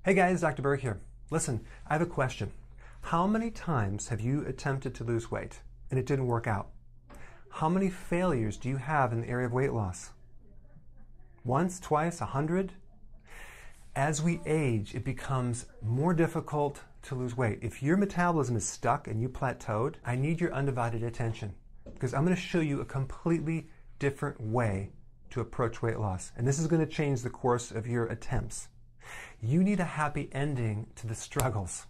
Hey guys, Dr. Berg here. Listen, I have a question. How many times have you attempted to lose weight and it didn't work out? How many failures do you have in the area of weight loss? Once, twice, 100? As we age, it becomes more difficult to lose weight. If your metabolism is stuck and you plateaued, I need your undivided attention because I'm going to show you a completely different way to approach weight loss. And this is going to change the course of your attempts. You need a happy ending to the struggles.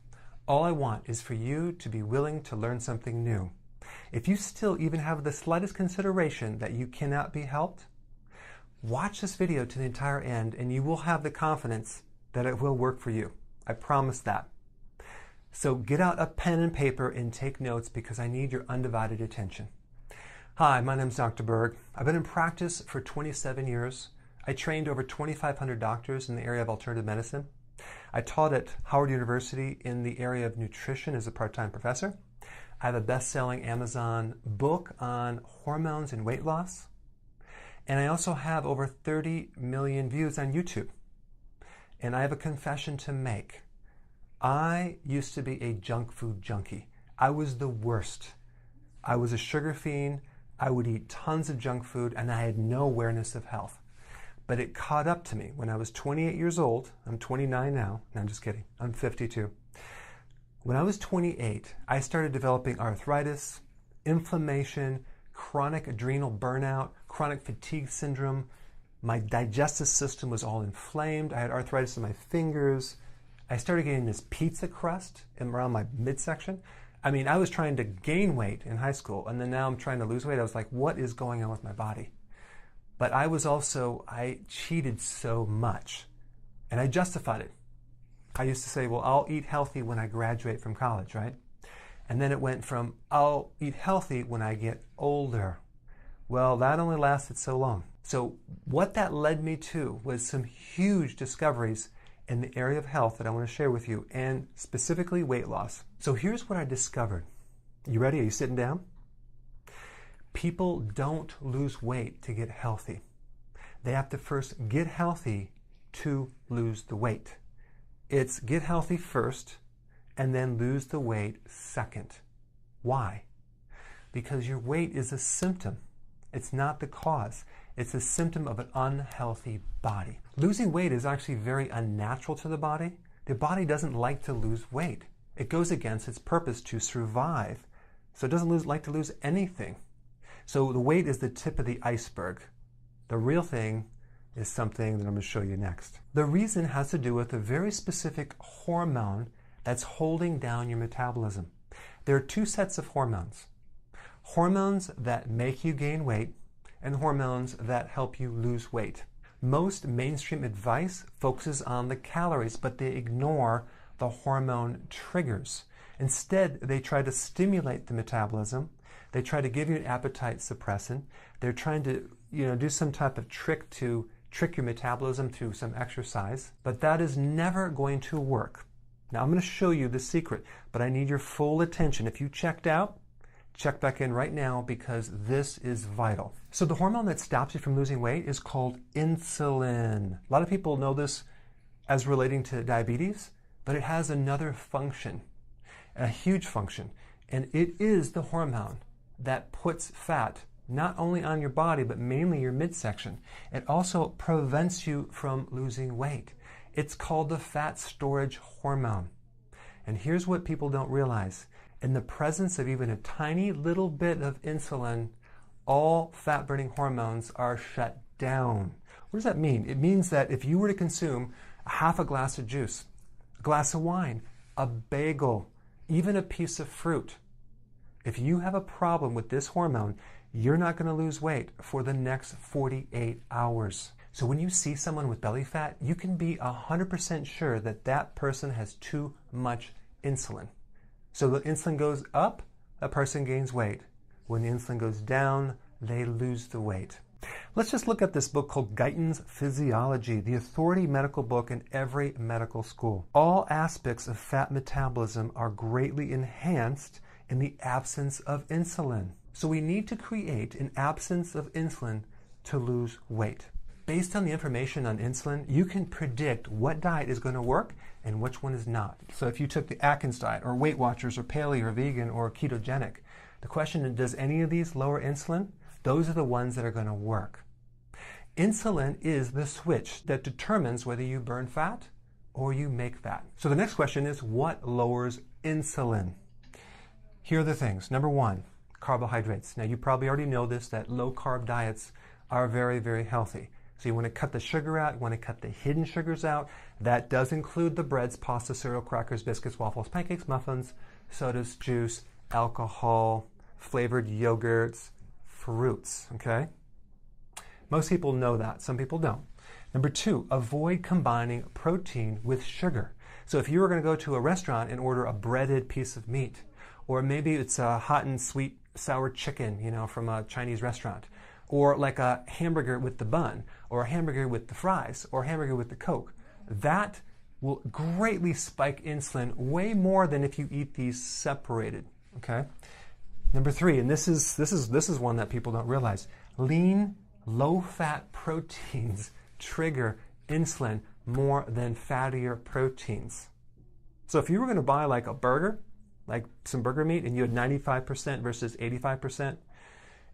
All I want is for you to be willing to learn something new. If you still even have the slightest consideration that you cannot be helped, watch this video to the entire end and you will have the confidence that it will work for you. I promise that. So get out a pen and paper and take notes because I need your undivided attention. Hi, my name is Dr. Berg. I've been in practice for 27 years. I trained over 2,500 doctors in the area of alternative medicine. I taught at Howard University in the area of nutrition as a part-time professor. I have a best-selling Amazon book on hormones and weight loss. And I also have over 30 million views on YouTube. And I have a confession to make. I used to be a junk food junkie. I was the worst. I was a sugar fiend. I would eat tons of junk food and I had no awareness of health. But it caught up to me when I was 28 years old. I'm 29 now. No, I'm just kidding. I'm 52. When I was 28, I started developing arthritis, inflammation, chronic adrenal burnout, chronic fatigue syndrome. My digestive system was all inflamed. I had arthritis in my fingers. I started getting this pizza crust around my midsection. I mean, I was trying to gain weight in high school, and then now I'm trying to lose weight. I was like, what is going on with my body? But I cheated so much, and I justified it. I used to say, well, I'll eat healthy when I graduate from college, right? And then it went from, I'll eat healthy when I get older. Well, that only lasted so long. So what that led me to was some huge discoveries in the area of health that I want to share with you, and specifically weight loss. So here's what I discovered. You ready? Are you sitting down? People don't lose weight to get healthy. They have to first get healthy to lose the weight. It's get healthy first and then lose the weight second. Why? Because your weight is a symptom. It's not the cause. It's a symptom of an unhealthy body. Losing weight is actually very unnatural to the body. The body doesn't like to lose weight. It goes against its purpose to survive. So it doesn't like to lose anything. So the weight is the tip of the iceberg. The real thing is something that I'm going to show you next. The reason has to do with a very specific hormone that's holding down your metabolism. There are two sets of hormones. Hormones that make you gain weight and hormones that help you lose weight. Most mainstream advice focuses on the calories, but they ignore the hormone triggers. Instead, they try to stimulate the metabolism. They try to give you an appetite suppressant. They're trying to, do some type of trick to trick your metabolism through some exercise, but that is never going to work. Now I'm going to show you the secret, but I need your full attention. If you checked out, check back in right now because this is vital. So the hormone that stops you from losing weight is called insulin. A lot of people know this as relating to diabetes, but it has another function, a huge function, and it is the hormone that puts fat not only on your body, but mainly your midsection. It also prevents you from losing weight. It's called the fat storage hormone. And here's what people don't realize. In the presence of even a tiny little bit of insulin, all fat-burning hormones are shut down. What does that mean? It means that if you were to consume half a glass of juice, a glass of wine, a bagel, even a piece of fruit, if you have a problem with this hormone, you're not going to lose weight for the next 48 hours. So when you see someone with belly fat, you can be 100% sure that that person has too much insulin. So the insulin goes up, a person gains weight. When the insulin goes down, they lose the weight. Let's just look at this book called Guyton's Physiology, the authority medical book in every medical school. All aspects of fat metabolism are greatly enhanced in the absence of insulin. So we need to create an absence of insulin to lose weight. based on the information on insulin, you can predict what diet is going to work and which one is not. So if you took the Atkins diet or Weight Watchers or paleo or vegan or ketogenic, the question is, does any of these lower insulin? Those are the ones that are going to work. Insulin is the switch that determines whether you burn fat or you make fat. So the next question is, what lowers insulin? Here are the things. Number one, carbohydrates. Now you probably already know this, that low-carb diets are very, very healthy. So you want to cut the sugar out, you want to cut the hidden sugars out. That does include the breads, pasta, cereal, crackers, biscuits, waffles, pancakes, muffins, sodas, juice, alcohol, flavored yogurts, fruits, okay? Most people know that, some people don't. Number two, avoid combining protein with sugar. So if you were going to go to a restaurant and order a breaded piece of meat, or maybe it's a hot and sweet sour chicken, from a Chinese restaurant, or like a hamburger with the bun, or a hamburger with the fries, or a hamburger with the Coke, that will greatly spike insulin way more than if you eat these separated, okay? Number three, and this is one that people don't realize, lean, low-fat proteins trigger insulin more than fattier proteins. So if you were going to buy like a burger, like some burger meat, and you had 95% versus 85%,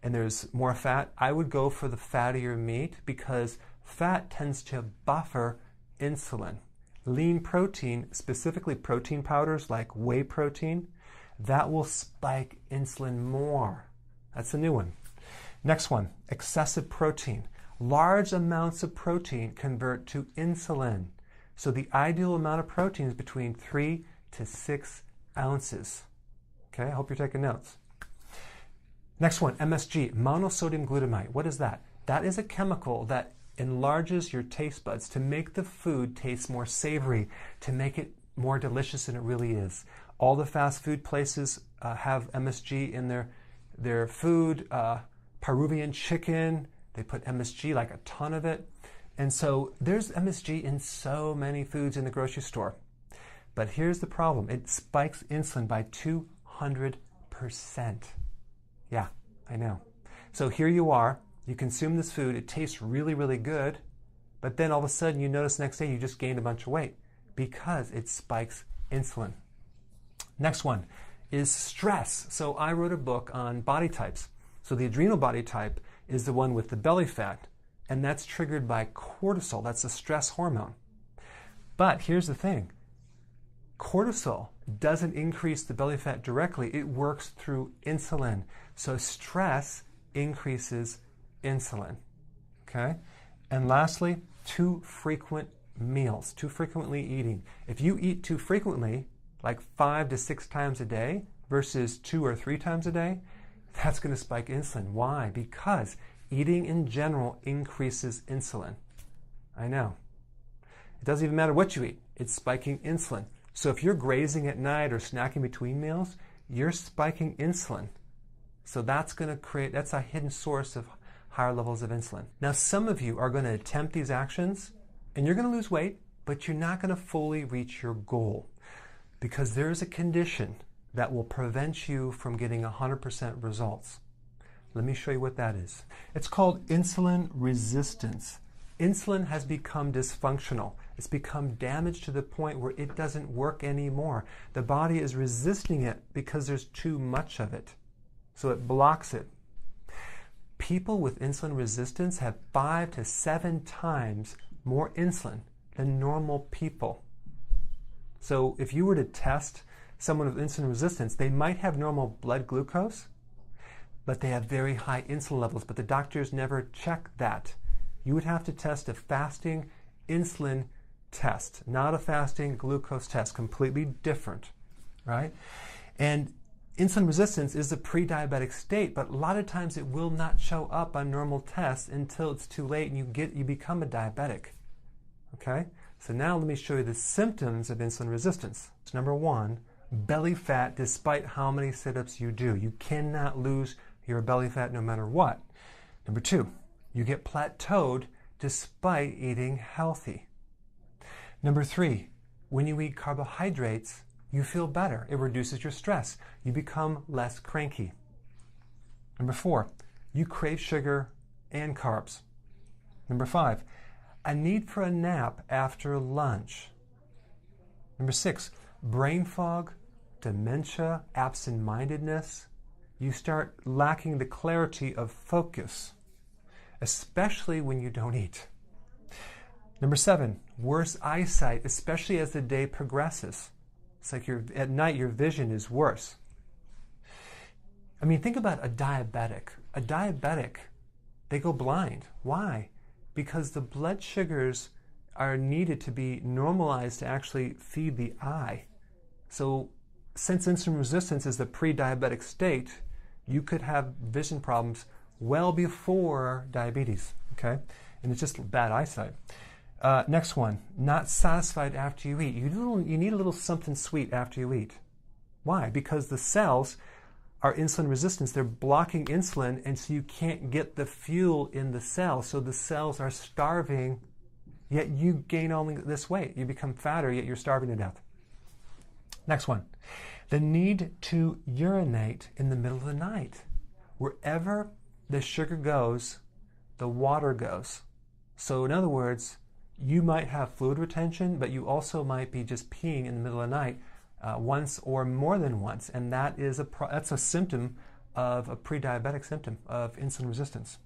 and there's more fat, I would go for the fattier meat because fat tends to buffer insulin. Lean protein, specifically protein powders like whey protein, that will spike insulin more. That's a new one. Next one, excessive protein. Large amounts of protein convert to insulin. So the ideal amount of protein is between 3 to 6 ounces. Okay, I hope you're taking notes. Next one, MSG, monosodium glutamate. What is that? That is a chemical that enlarges your taste buds to make the food taste more savory, to make it more delicious than it really is. All the fast food places have MSG in their food. Peruvian chicken, they put MSG, like a ton of it. And so there's MSG in so many foods in the grocery store. But here's the problem. It spikes insulin by 200%. Yeah, I know. So here you are, you consume this food, it tastes really, really good, but then all of a sudden you notice the next day you just gained a bunch of weight because it spikes insulin. Next one is stress. So I wrote a book on body types. So the adrenal body type is the one with the belly fat, and that's triggered by cortisol. That's a stress hormone. But here's the thing. Cortisol doesn't increase the belly fat directly. It works through insulin. So stress increases insulin. Okay? And lastly, too frequent meals, too frequently eating. If you eat too frequently, like 5 to 6 times a day versus 2 or 3 times a day, that's going to spike insulin. Why? Because eating in general increases insulin. I know. It doesn't even matter what you eat. It's spiking insulin. So if you're grazing at night or snacking between meals, you're spiking insulin. So that's a hidden source of higher levels of insulin. Now, some of you are going to attempt these actions and you're going to lose weight, but you're not going to fully reach your goal because there is a condition that will prevent you from getting 100% results. Let me show you what that is. It's called insulin resistance. Insulin has become dysfunctional. It's become damaged to the point where it doesn't work anymore. The body is resisting it because there's too much of it. So it blocks it. People with insulin resistance have 5 to 7 times more insulin than normal people. So if you were to test someone with insulin resistance, they might have normal blood glucose, but they have very high insulin levels, but the doctors never check that. You would have to test a fasting insulin test, not a fasting glucose test, completely different, right? And insulin resistance is a pre-diabetic state, but a lot of times it will not show up on normal tests until it's too late and you become a diabetic, okay? So now let me show you the symptoms of insulin resistance. So number one, belly fat despite how many sit-ups you do. You cannot lose your belly fat no matter what. Number two, you get plateaued despite eating healthy. Number three, when you eat carbohydrates, you feel better. It reduces your stress. You become less cranky. Number four, you crave sugar and carbs. Number 5, a need for a nap after lunch. Number 6, brain fog, dementia, absent-mindedness. You start lacking the clarity of focus, especially when you don't eat. Number 7, worse eyesight, especially as the day progresses. It's like at night your vision is worse. I mean, think about a diabetic. A diabetic, they go blind. Why? Because the blood sugars are needed to be normalized to actually feed the eye. So since insulin resistance is the pre-diabetic state, you could have vision problems well before diabetes, okay? And it's just bad eyesight. Next one, not satisfied after you eat. You need a little something sweet after you eat. Why? Because the cells are insulin resistant. They're blocking insulin, and so you can't get the fuel in the cell. So the cells are starving, yet you gain only this weight. You become fatter, yet you're starving to death. Next one, the need to urinate in the middle of the night. Wherever the sugar goes, the water goes. So in other words, you might have fluid retention, but you also might be just peeing in the middle of the night once or more than once, and that's a symptom of a pre-diabetic symptom of insulin resistance.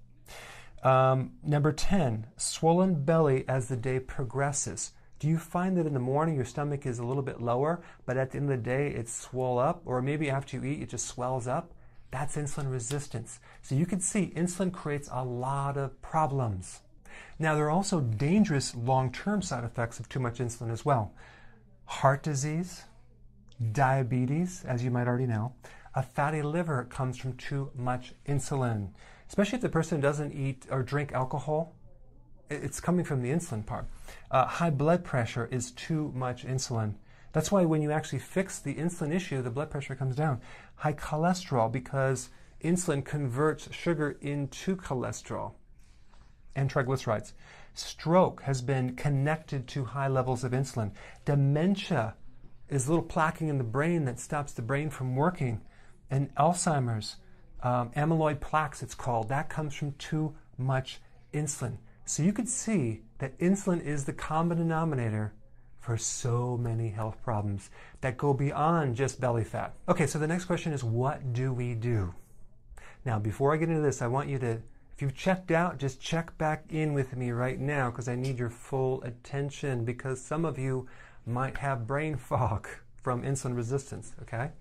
Number 10, swollen belly as the day progresses. Do you find that in the morning your stomach is a little bit lower, but at the end of the day it's swole up, or maybe after you eat it just swells up? That's insulin resistance. So you can see insulin creates a lot of problems. Now, there are also dangerous long-term side effects of too much insulin as well. Heart disease, diabetes, as you might already know. A fatty liver comes from too much insulin, especially if the person doesn't eat or drink alcohol. It's coming from the insulin part. High blood pressure is too much insulin. That's why when you actually fix the insulin issue, the blood pressure comes down. High cholesterol, because insulin converts sugar into cholesterol and triglycerides. Stroke has been connected to high levels of insulin. Dementia is a little plaquing in the brain that stops the brain from working. And Alzheimer's, amyloid plaques it's called, that comes from too much insulin. So you could see that insulin is the common denominator for so many health problems that go beyond just belly fat. Okay, so the next question is, what do we do? Now, before I get into this, I want you to, if you've checked out, just check back in with me right now, because I need your full attention, because some of you might have brain fog from insulin resistance, okay?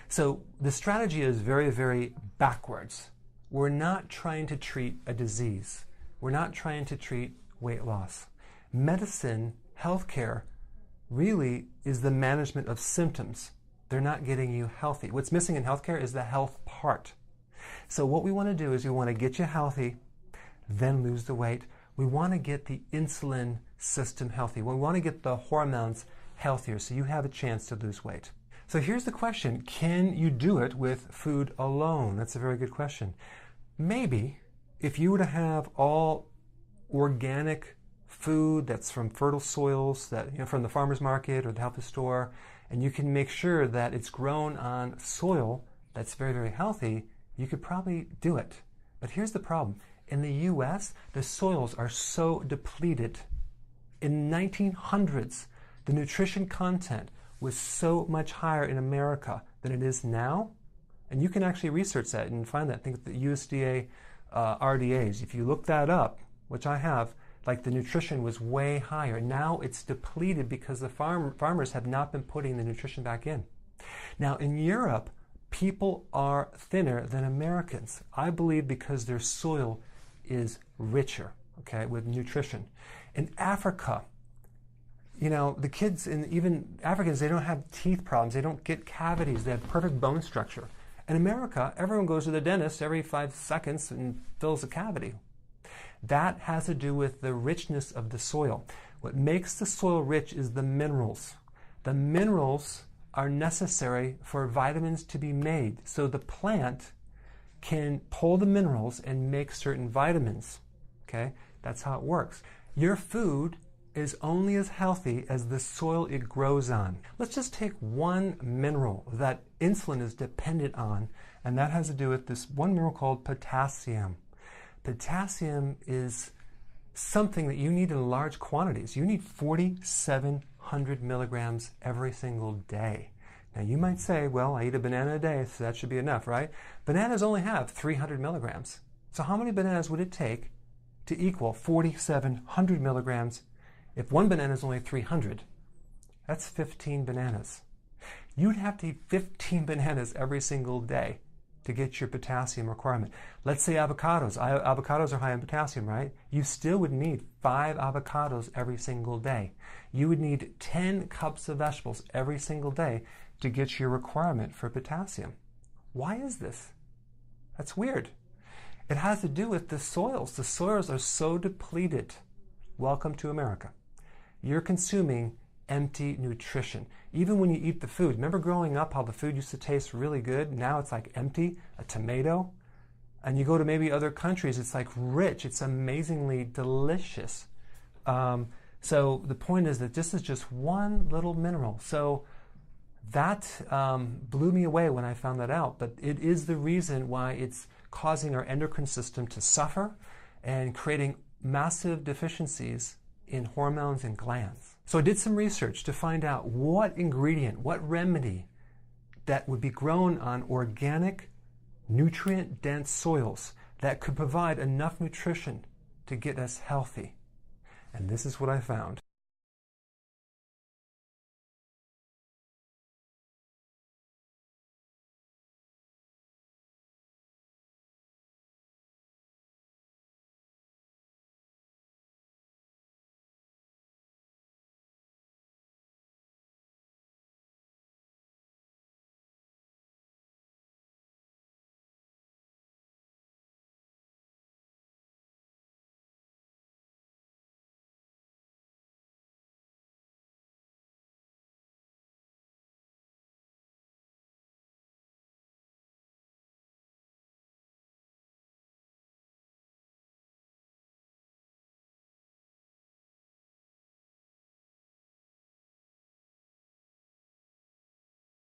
So the strategy is very, very backwards. We're not trying to treat a disease. We're not trying to treat weight loss. Medicine, healthcare, really is the management of symptoms. They're not getting you healthy. What's missing in healthcare is the health part. So what we want to do is we want to get you healthy, then lose the weight. We want to get the insulin system healthy. We want to get the hormones healthier so you have a chance to lose weight. So here's the question. Can you do it with food alone? That's a very good question. Maybe if you were to have all organic food that's from fertile soils, that from the farmer's market or the health store, and you can make sure that it's grown on soil that's very, very healthy, you could probably do it. But here's the problem. In the US, the soils are so depleted. In the 1900s, the nutrition content was so much higher in America than it is now. And you can actually research that and find that. Think of the USDA RDAs. If you look that up, which I have, like the nutrition was way higher. Now it's depleted because the farmers have not been putting the nutrition back in. Now in Europe, people are thinner than Americans. I believe because their soil is richer, okay, with nutrition. In Africa, the kids, and even Africans, they don't have teeth problems. They don't get cavities. They have perfect bone structure. In America, everyone goes to the dentist every 5 seconds and fills a cavity. That has to do with the richness of the soil. What makes the soil rich is the minerals. The minerals are necessary for vitamins to be made. So the plant can pull the minerals and make certain vitamins. Okay? That's how it works. Your food is only as healthy as the soil it grows on. Let's just take one mineral that insulin is dependent on, and that has to do with this one mineral called potassium. Potassium is something that you need in large quantities. You need 4,700 milligrams every single day. Now you might say, well, I eat a banana a day, so that should be enough, right? Bananas only have 300 milligrams. So how many bananas would it take to equal 4,700 milligrams? If one banana is only 300, that's 15 bananas. You'd have to eat 15 bananas every single day to get your potassium requirement. Let's say avocados. Avocados are high in potassium, right? You still would need 5 avocados every single day. You would need 10 cups of vegetables every single day to get your requirement for potassium. Why is this? That's weird. It has to do with the soils. The soils are so depleted. Welcome to America. You're consuming empty nutrition. Even when you eat the food, remember growing up how the food used to taste really good? Now it's like empty, a tomato. And you go to maybe other countries, it's like rich, it's amazingly delicious. So the point is that this is just one little mineral. So that blew me away when I found that out, but it is the reason why it's causing our endocrine system to suffer and creating massive deficiencies in hormones and glands. So I did some research to find out what ingredient, what remedy that would be grown on organic, nutrient-dense soils that could provide enough nutrition to get us healthy. And this is what I found.